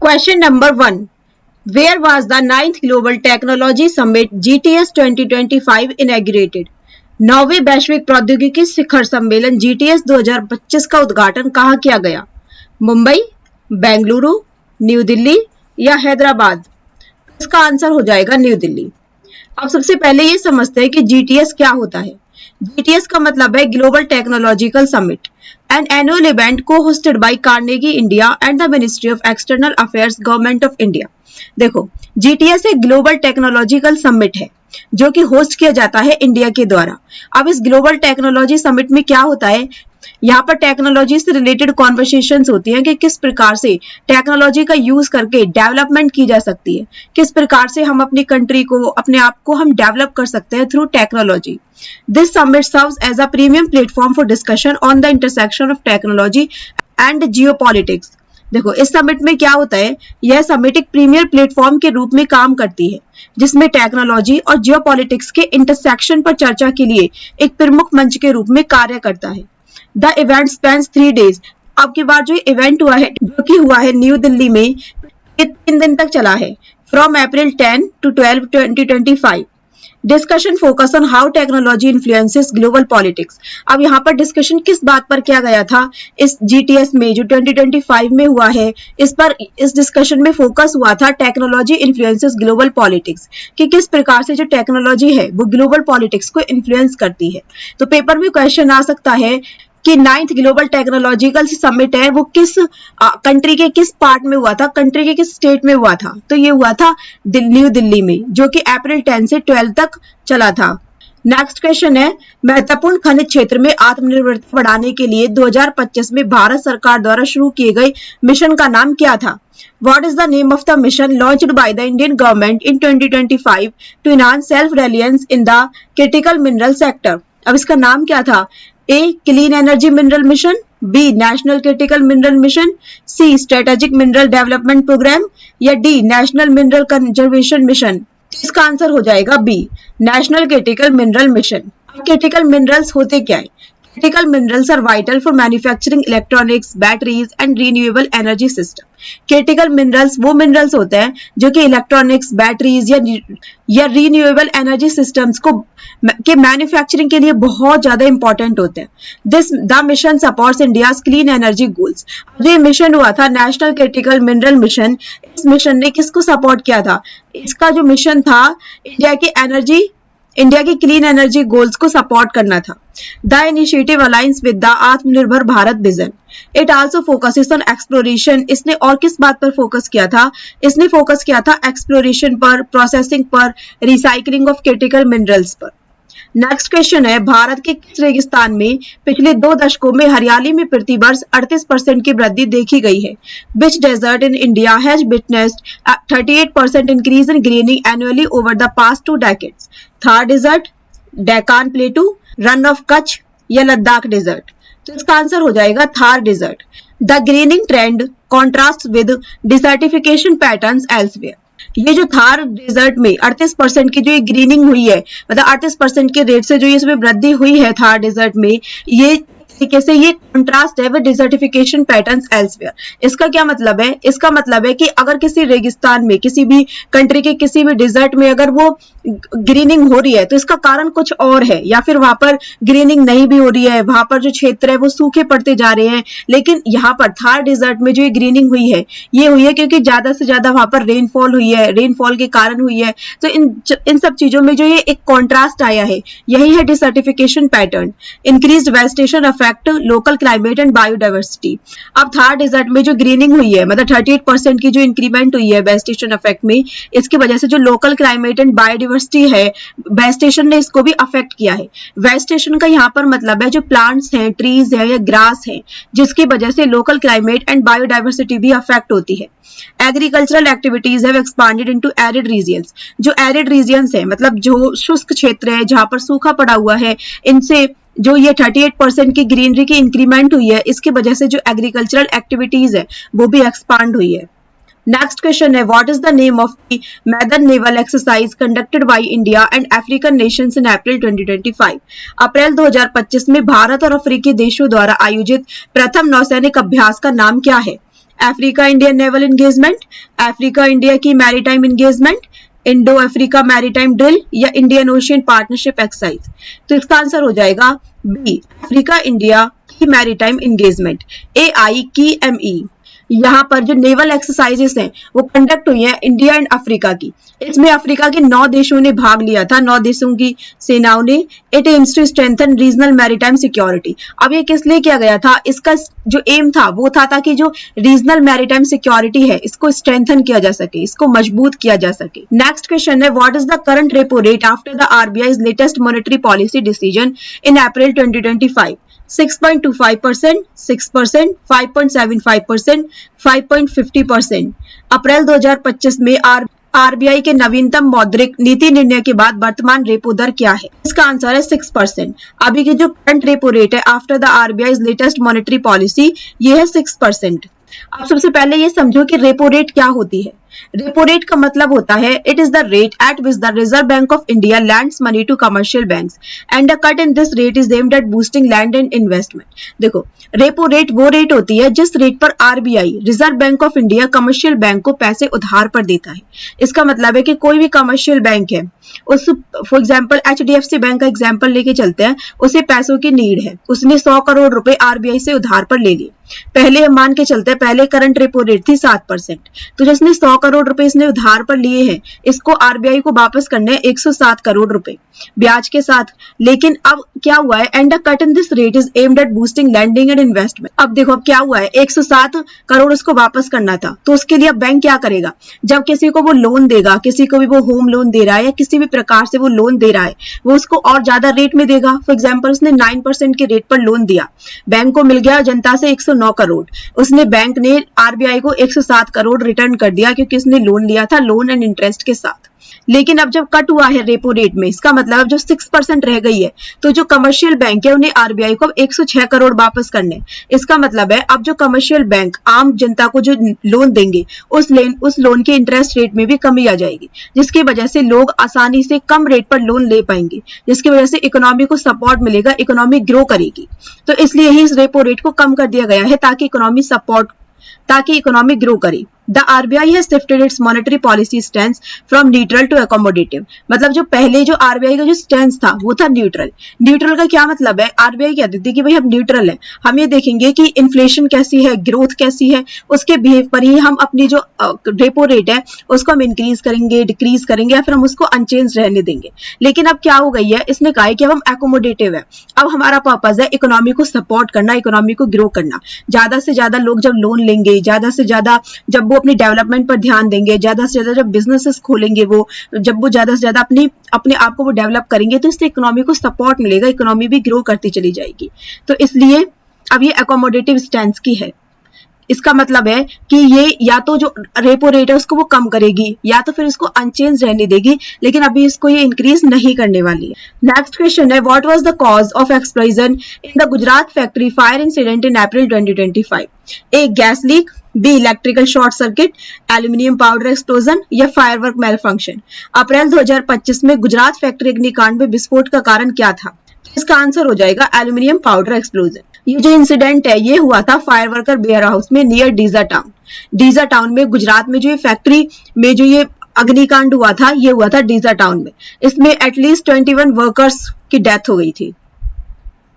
Question number 1. Where was the 9th Global Technology Summit GTS 2025 inaugurated? 9वें वैश्विक प्रौद्योगिकी शिखर सम्मेलन GTS 2025 का उद्घाटन कहाँ किया गया? मुंबई, बेंगलुरु, न्यू दिल्ली या हैदराबाद? इसका आंसर हो जाएगा न्यू दिल्ली। अब सबसे पहले ये समझते हैं कि GTS क्या होता है। GTS का मतलब है global technological summit, an annual event co-hosted by Carnegie India and the Ministry of External Affairs, Government of India। देखो, GTS एक ग्लोबल टेक्नोलॉजिकल समिट है जो कि होस्ट किया जाता है इंडिया के द्वारा। अब इस ग्लोबल टेक्नोलॉजी समिट में क्या होता है, यहाँ पर टेक्नोलॉजी से रिलेटेड कॉन्वर्सेशंस होती हैं कि किस प्रकार से टेक्नोलॉजी का यूज करके डेवलपमेंट की जा सकती है, किस प्रकार से हम अपनी कंट्री को, अपने आप को हम डेवलप कर सकते हैं through technology. This summit serves as a premium platform for discussion on the intersection of technology and geopolitics. देखो, इस समिट में क्या होता है, यह समिट एक प्रीमियर प्लेटफॉर्म के रूप में काम करती है जिसमें टेक्नोलॉजी और जियोपॉलिटिक्स के इंटरसेक्शन पर चर्चा के लिए एक प्रमुख मंच के रूप में कार्य करता है। The event Spence 3 days। अब की बार जो इवेंट हुआ है, जो कि हुआ है न्यू दिल्ली में, ये 3 दिन तक चला है, from April 10 to 12, 2025। Discussion focus on how technology influences global politics. अब यहाँ पर डिस्कशन किस बात पर किया गया था इस GTS में जो 2025 में हुआ है, इस डिस्कशन में फोकस हुआ था टेक्नोलॉजी इन्फ्लुएंसेस ग्लोबल पॉलिटिक्स, कि किस प्रकार से जो टेक्नोलॉजी है वो ग्लोबल पॉलिटिक्स को इन्फ्लुएंस करती है। तो पेपर में क्वेश्चन आ सकता है कि 9th ग्लोबल टेक्नोलॉजिकल समिट है वो किस कंट्री के किस पार्ट में हुआ था, कंट्री के किस स्टेट में हुआ था। तो ये हुआ था न्यू दिल्ली में, जो कि April 10 से 12 तक चला था। नेक्स्ट क्वेश्चन है, महत्वपूर्ण खनिज क्षेत्र में आत्मनिर्भरता बढ़ाने के लिए 2025 में भारत सरकार द्वारा शुरू किए गए मिशन का नाम क्या था? What is the name of the mission launched by the Indian government in 2025 to enhance self-reliance in the critical mineral sector? अब इसका नाम क्या था? A. Clean energy mineral mission, B. National critical mineral mission, C. Strategic mineral development programme या D. National mineral conservation mission. इसका answer हो जाएगा B. National critical mineral mission. Critical minerals होते क्या है? Critical minerals are vital for manufacturing electronics, batteries and renewable energy system। Critical minerals वो minerals होते हैं जो कि इलेक्ट्रॉनिक्स, बैटरीज या रिन्यूएबल एनर्जी सिस्टम्स को के मैन्युफैक्चरिंग के लिए बहुत ज्यादा इंपॉर्टेंट होते हैं। The mission supports India's clean energy goals. ये मिशन हुआ था नेशनल क्रिटिकल मिनरल मिशन। इस मिशन ने किसको सपोर्ट किया था? इसका जो मिशन था इंडिया की क्लीन एनर्जी गोल्स को सपोर्ट करना था। The initiative aligns with the Atmanirbhar Bharat vision. It also focuses on exploration. इसने और किस बात पर फोकस किया था? इसने फोकस किया था एक्सप्लोरेशन पर, प्रोसेसिंग पर, रिसाइकलिंग ऑफ क्रिटिकल मिनरल्स पर। नेक्स्ट क्वेश्चन है, भारत के किस रेगिस्तान में पिछले 2 दशकों में हरियाली में प्रति वर्ष 38% की वृद्धि देखी गई है? Which desert in India has witnessed 38% increase in greening annually over the past 2 decades? Thar desert, Deccan plateau, Rann of Kutch या लद्दाख डेजर्ट? तो इसका आंसर हो जाएगा Thar desert. The greening trend contrast with desertification patterns elsewhere. ये जो थार डेजर्ट में 38% की जो ये ग्रीनिंग हुई है, मतलब 38% के रेट से जो इसमें वृद्धि हुई है थार डेजर्ट में, ये तरीके से ये कंट्रास्ट है विद डिसर्टिफिकेशन पैटर्न्स एल्सवेयर। इसका क्या मतलब है? इसका मतलब है कि अगर किसी रेगिस्तान में, किसी भी कंट्री के किसी भी डेजर्ट में अगर वो ग्रीनिंग हो रही है तो इसका कारण कुछ और है, या फिर वहां पर ग्रीनिंग नहीं भी हो रही है, वहां पर जो क्षेत्र है वो सूखे पड़ते जा रहे हैं। लेकिन यहाँ पर थार डेजर्ट में जो ये ग्रीनिंग हुई है, ये हुई है क्योंकि ज्यादा से ज्यादा वहां पर रेनफॉल हुई है, रेनफॉल के कारण हुई है। तो इन सब चीजों में जो ये एक कॉन्ट्रास्ट आया है, यही है desertification pattern. Increased vegetation affect local climate and biodiversity. अब थार डेजर्ट में जो ग्रीनिंग हुई है, मतलब 38% की जो इंक्रीमेंट हुई है वेजिटेशन अफेक्ट में, इसकी वजह से जो लोकल क्लाइमेट एंड बायोडाइवर्सिटी है, वेजिटेशन ने इसको भी अफेक्ट किया है। वेजिटेशन का यहाँ पर मतलब है जो प्लांट्स हैं, ट्रीज है या ग्रास है, जिसकी वजह से लोकल क्लाइमेट एंड बायोडाइवर्सिटी भी अफेक्ट होती है। Agricultural activities have expanded into arid regions. जो एरिड रीजियंस है, मतलब जो शुष्क क्षेत्र है जहां पर सूखा पड़ा हुआ है, इनसे जो ये 38% की ग्रीनरी की इंक्रीमेंट हुई है, इसकी वजह से जो एग्रीकल्चरल एक्टिविटीज है वो भी एक्सपांड हुई है। नेक्स्ट क्वेश्चन है, what is the name of the maiden naval exercise conducted by India and African nations in April 2025? अप्रैल 2025 में भारत और अफ्रीकी देशों द्वारा आयोजित प्रथम नौसैनिक अभ्यास का नाम क्या है? Africa India naval engagement, Africa India key maritime engagement, Indo Africa maritime drill या इंडियन ओशियन पार्टनरशिप एक्सरसाइज। तो इसका आंसर हो जाएगा B, Africa India key maritime engagement, AIKME। यहाँ पर जो नेवल एक्सरसाइजेस हैं वो कंडक्ट हुई हैं इंडिया एंड अफ्रीका की। इसमें अफ्रीका के 9 देशों ने भाग लिया था, 9 देशों की सेनाओं ने। It aims to strengthen regional maritime security. अब ये किस लिए किया गया था? इसका जो एम था वो था ताकि जो रीजनल मैरीटाइम सिक्योरिटी है इसको स्ट्रेंथन किया जा सके, इसको मजबूत किया जा सके। नेक्स्ट क्वेश्चन है, what is the current repo rate after the RBI's latest monetary policy decision in April 2025? 6.25%, 6%, 5.75%, 5.50%। अप्रैल 2025 में RBI के नवीनतम मौद्रिक नीति निर्णय के बाद वर्तमान रेपो दर क्या है? इसका आंसर है 6%। अभी की जो करंट रेपो रेट है after the RBI's latest monetary policy, ये है 6%। अब सबसे पहले ये समझो कि रेपो रेट क्या होती है। रेपो रेट का मतलब होता है it is the rate at which the reserve bank of India lends money to commercial banks and the cut in this rate is aimed at boosting lending and investment. देखो, repo rate वो rate होती है जिस rate पर RBI reserve bank of India commercial bank को पैसे उधार पर देता है। इसका मतलब है कि कोई भी कमर्शियल बैंक है, उस फॉर एग्जांपल HDFC बैंक का एग्जांपल लेके चलते हैं, उसे पैसों की नीड है, उसने 100 करोड़ रुपए RBI से उधार पर ले लिए। पहले हम मान के चलते हैं, पहले करंट रेपो रेट थी 7%, तो जिसने 100 करोड़ रुपए इसने उधार पर लिए हैं, इसको RBI को वापस करने हैं 107 करोड़ रुपए ब्याज के साथ। लेकिन अब क्या हुआ है, and the cut in this rate is aimed at boosting lending and investment. अब देखो अब क्या हुआ है, 107 करोड़ उसको वापस करना था, तो उसके लिए अब बैंक क्या करेगा, जब किसी को वो लोन देगा, किसी को भी वो होम लोन दे रहा है या किसी भी प्रकार से वो लोन दे रहा है, वो उसको और ज्यादा रेट में देगा। फॉर एग्जाम्पल उसने 9% के रेट पर लोन दिया, बैंक को मिल गया जनता से 109 करोड़, उसने बैंक ने RBI को 107 करोड़ रिटर्न कर दिया क्योंकि उसने लोन लिया था लोन एंड इंटरेस्ट के साथ। लेकिन अब जब कट हुआ है रेपो रेट में, इसका मतलब जो 6% रह गई है, तो जो कमर्शियल बैंक है उन्हें RBI को 106 करोड़ वापस करने। इसका मतलब है अब जो कमर्शियल बैंक आम जनता को जो लोन देंगे उस लोन के इंटरेस्ट रेट में भी कमी आ जाएगी, जिसकी वजह से लोग आसानी से कम रेट पर लोन ले पाएंगे, जिसकी वजह से इकोनॉमी को सपोर्ट मिलेगा, इकोनॉमी ग्रो करेगी। तो इसलिए ही इस रेपो रेट को कम कर दिया गया है ताकि इकोनॉमी ग्रो करे। The RBI has shifted its monetary policy stance from neutral to accommodative। मतलब जो पहले जो RBI का जो स्टैंस था वो था न्यूट्रल। न्यूट्रल का क्या मतलब है, RBI कहती थी कि भाई हम न्यूट्रल हैं, हम ये देखेंगे कि इन्फ्लेशन कैसी है, ग्रोथ कैसी है, उसके बिहेव पर ही हम अपनी जो रेपो रेट है उसको हम इंक्रीज करेंगे, डिक्रीज करेंगे या फिर हम उसको अनचेंज रहने देंगे। लेकिन अब क्या हो गई है, इसने कहा है कि अब हम एकोमोडेटिव है, अब हमारा पर्पज है इकोनॉमी को सपोर्ट करना, इकोनॉमी को ग्रो करना। ज्यादा से ज्यादा लोग जब लोन लेंगे, ज्यादा से ज्यादा जब वो अपनी डेवलपमेंट पर ध्यान देंगे, ज्यादा से ज्यादा जब बिजनेसेस खोलेंगे, वो जब वो ज्यादा से ज्यादा अपने आप को वो डेवलप करेंगे, तो इससे इकोनॉमी को सपोर्ट मिलेगा, इकोनॉमी भी ग्रो करती चली जाएगी। तो इसलिए अब ये एकोमोडेटिव स्टैंस की है। इसका मतलब है कि ये या तो जो रेपो रेट है उसको वो कम करेगी या तो फिर इसको अनचेंज रहने देगी, लेकिन अभी इसको ये इंक्रीज नहीं करने वाली है। नेक्स्ट क्वेश्चन है, what was the cause of explosion in the Gujarat factory fire incident in April 2025? A, gas leak, B, electrical short circuit, aluminium powder explosion या फायरवर्क मेलफंक्शन। अप्रैल 2025 में गुजरात फैक्ट्री अग्निकांड में विस्फोट का कारण क्या था? इसका आंसर हो जाएगा एल्यूमिनियम पाउडर एक्सप्लोजन। ये जो इंसिडेंट है ये हुआ था फायरवर्कर वेयर हाउस में नियर डीजा टाउन। डीजा टाउन में गुजरात में जो ये फैक्ट्री में जो ये अग्निकांड हुआ था, ये हुआ था डीजा टाउन में। इसमें एटलीस्ट 21 वर्कर्स की डेथ हो गई थी।